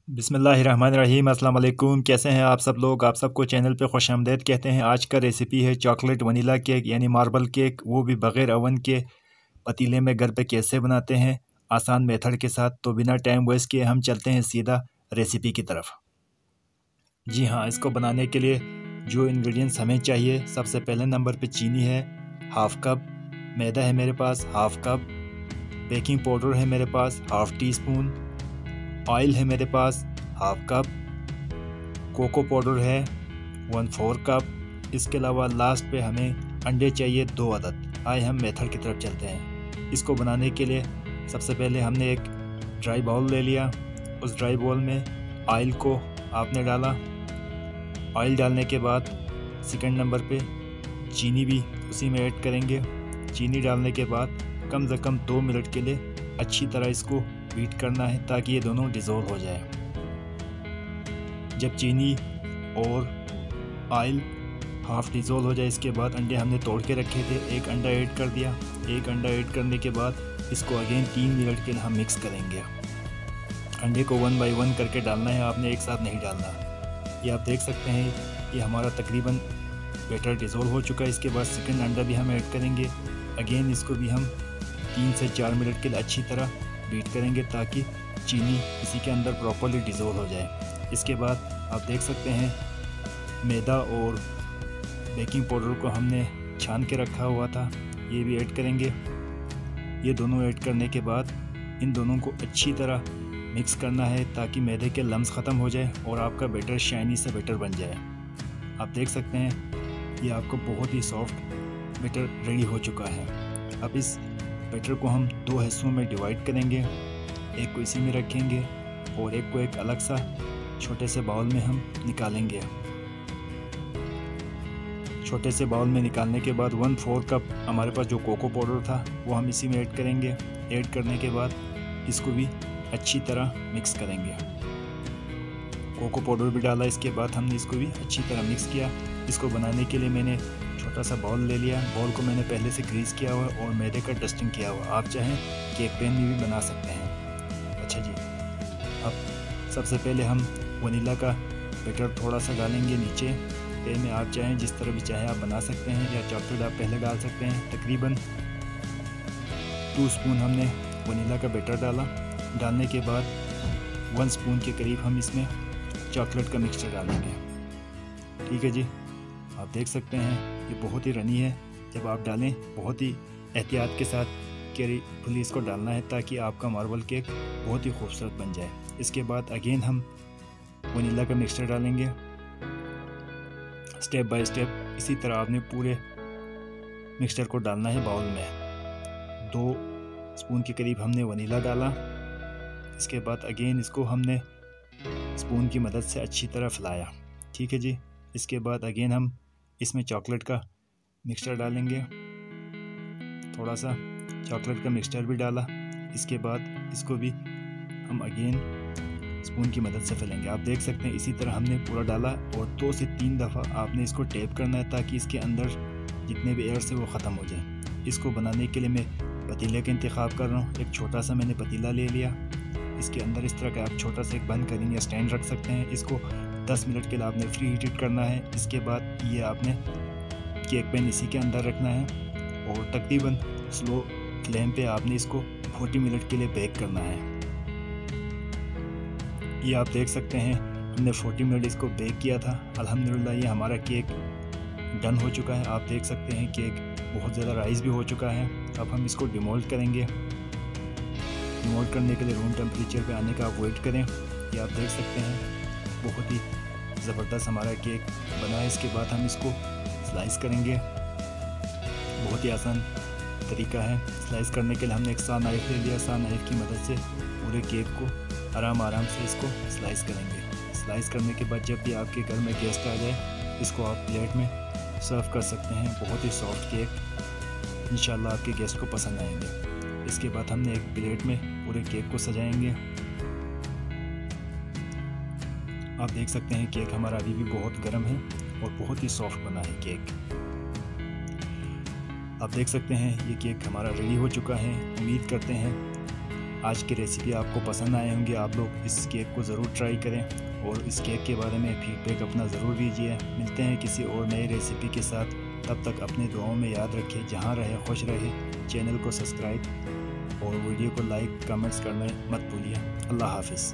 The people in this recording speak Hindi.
बिस्मिल्लाहिर्रहमानिर्रहीम। अस्सलाम वालेकुम। कैसे हैं आप सब लोग? आप सबको चैनल पे खुशामदीद कहते हैं। आज का रेसिपी है चॉकलेट वनीला केक यानी मार्बल केक, वो भी बग़ैर ओवन के पतीले में घर पे कैसे बनाते हैं आसान मेथड के साथ। तो बिना टाइम वेस्ट किए हम चलते हैं सीधा रेसिपी की तरफ। जी हाँ, इसको बनाने के लिए जो इंग्रेडिएंट्स हमें चाहिए, सबसे पहले नंबर पे चीनी है हाफ़ कप, मैदा है मेरे पास हाफ़ कप, बेकिंग पाउडर है मेरे पास हाफ़ टी स्पून, ऑयल है मेरे पास हाफ़ कप, कोको पाउडर है 1/4 कप। इसके अलावा लास्ट पे हमें अंडे चाहिए 2 अदद। आइए हम मेथड की तरफ चलते हैं। इसको बनाने के लिए सबसे पहले हमने एक ड्राई बाउल ले लिया। उस ड्राई बाउल में ऑयल को आपने डाला। ऑयल डालने के बाद सेकंड नंबर पे चीनी भी उसी में ऐड करेंगे। चीनी डालने के बाद कम से कम 2 मिनट के लिए अच्छी तरह इसको बीट करना है ताकि ये दोनों डिज़ोल्व हो जाए। जब चीनी और ऑयल हाफ डिज़ोल्व हो जाए, इसके बाद अंडे हमने तोड़ के रखे थे, एक अंडा ऐड कर दिया। एक अंडा ऐड करने के बाद इसको अगेन 3 मिनट के लिए हम मिक्स करेंगे। अंडे को 1 बाय 1 करके डालना है, आपने एक साथ नहीं डालना। ये आप देख सकते हैं, ये हमारा तकरीबन बैटर डिज़ोल्व हो चुका है। इसके बाद सेकंड अंडा भी हम ऐड करेंगे। अगेन इसको भी हम 3 से 4 मिनट के लिए अच्छी तरह बीट करेंगे ताकि चीनी इसी के अंदर प्रॉपर्ली डिज़ोल्व हो जाए। इसके बाद आप देख सकते हैं मैदा और बेकिंग पाउडर को हमने छान के रखा हुआ था, ये भी ऐड करेंगे। ये दोनों ऐड करने के बाद इन दोनों को अच्छी तरह मिक्स करना है ताकि मैदे के लम्स ख़त्म हो जाए और आपका बैटर शाइनी से बैटर बन जाए। आप देख सकते हैं ये आपको बहुत ही सॉफ्ट बैटर रेडी हो चुका है। अब इस बैटर को हम 2 हिस्सों में डिवाइड करेंगे। एक को इसी में रखेंगे और एक को एक अलग सा छोटे से बाउल में हम निकालेंगे। छोटे से बाउल में निकालने के बाद 1/4 कप हमारे पास जो कोको पाउडर था वो हम इसी में ऐड करेंगे। ऐड करने के बाद इसको भी अच्छी तरह मिक्स करेंगे। कोको पाउडर भी डाला, इसके बाद हमने इसको भी अच्छी तरह मिक्स किया। इसको बनाने के लिए मैंने छोटा सा बाउल ले लिया। बाउल को मैंने पहले से ग्रीस किया हुआ और मैदे का डस्टिंग किया हुआ। आप चाहें केक पैन में भी बना सकते हैं। अच्छा जी, अब सबसे पहले हम वनीला का बैटर थोड़ा सा डालेंगे नीचे पैन में। आप चाहें जिस तरह भी चाहे आप बना सकते हैं, या चॉकलेट आप पहले डाल सकते हैं। तकरीबन 2 स्पून हमने वनीला का बैटर डाला। डालने के बाद 1 स्पून के करीब हम इसमें चॉकलेट का मिक्सचर डालेंगे। ठीक है जी, आप देख सकते हैं ये बहुत ही रनी है। जब आप डालें बहुत ही एहतियात के साथ केयरफुली इसको डालना है ताकि आपका मार्बल केक बहुत ही खूबसूरत बन जाए। इसके बाद अगेन हम वनीला का मिक्सचर डालेंगे। स्टेप बाय स्टेप इसी तरह आपने पूरे मिक्सचर को डालना है बाउल में। 2 स्पून के करीब हमने वनीला डाला। इसके बाद अगेन इसको हमने स्पून की मदद से अच्छी तरह फैलाया। ठीक है जी, इसके बाद अगेन हम इसमें चॉकलेट का मिक्सचर डालेंगे। थोड़ा सा चॉकलेट का मिक्सचर भी डाला। इसके बाद इसको भी हम अगेन स्पून की मदद से फैलेंगे। आप देख सकते हैं इसी तरह हमने पूरा डाला और 2 से 3 दफ़ा आपने इसको टैप करना है ताकि इसके अंदर जितने भी एयर से वो ख़त्म हो जाए। इसको बनाने के लिए मैं पतीले का इंतखाब कर रहा हूँ। एक छोटा सा मैंने पतीला ले लिया। इसके अंदर इस तरह का आप छोटा सा एक बंद करेंगे या स्टैंड रख सकते हैं। इसको 10 मिनट के लिए आपने फ्री हीटेड करना है। इसके बाद ये आपने केक पैन इसी के अंदर रखना है और तकरीबन स्लो फ्लेम पे आपने इसको 40 मिनट के लिए बेक करना है। ये आप देख सकते हैं हमने 40 मिनट इसको बेक किया था। अल्हम्दुलिल्लाह ये हमारा केक डन हो चुका है। आप देख सकते हैं केक बहुत ज़्यादा राइस भी हो चुका है। अब हम इसको डिमोल्ड करेंगे। डिमोल्ड करने के लिए रूम टेम्परेचर पे आने का आप वेट करें। ये आप देख सकते हैं बहुत ही ज़बरदस्त हमारा केक बना है। इसके बाद हम इसको स्लाइस करेंगे। बहुत ही आसान तरीका है स्लाइस करने के लिए। हमने एक सा नाइफ ले लिया। सा नाइफ की मदद से पूरे केक को आराम से इसको स्लाइस करेंगे। स्लाइस करने के बाद जब भी आपके घर में गेस्ट आ जाए, इसको आप प्लेट में सर्व कर सकते हैं। बहुत ही सॉफ्ट केक, इंशाल्लाह आपके गेस्ट को पसंद आएंगे। इसके बाद हमने एक प्लेट में पूरे केक को सजाएंगे। आप देख सकते हैं केक हमारा अभी भी बहुत गर्म है और बहुत ही सॉफ्ट बना है केक। आप देख सकते हैं ये केक हमारा रेडी हो चुका है। उम्मीद करते हैं आज की रेसिपी आपको पसंद आए होंगे। आप लोग इस केक को ज़रूर ट्राई करें और इस केक के बारे में फीडबैक अपना ज़रूर दीजिए। मिलते हैं किसी और नई रेसिपी के साथ, तब तक अपनी दुआओं में याद रखें। जहाँ रहे खुश रहे। चैनल को सब्सक्राइब और वीडियो को लाइक कमेंट्स करना मत भूलिए। अल्लाह हाफिज़।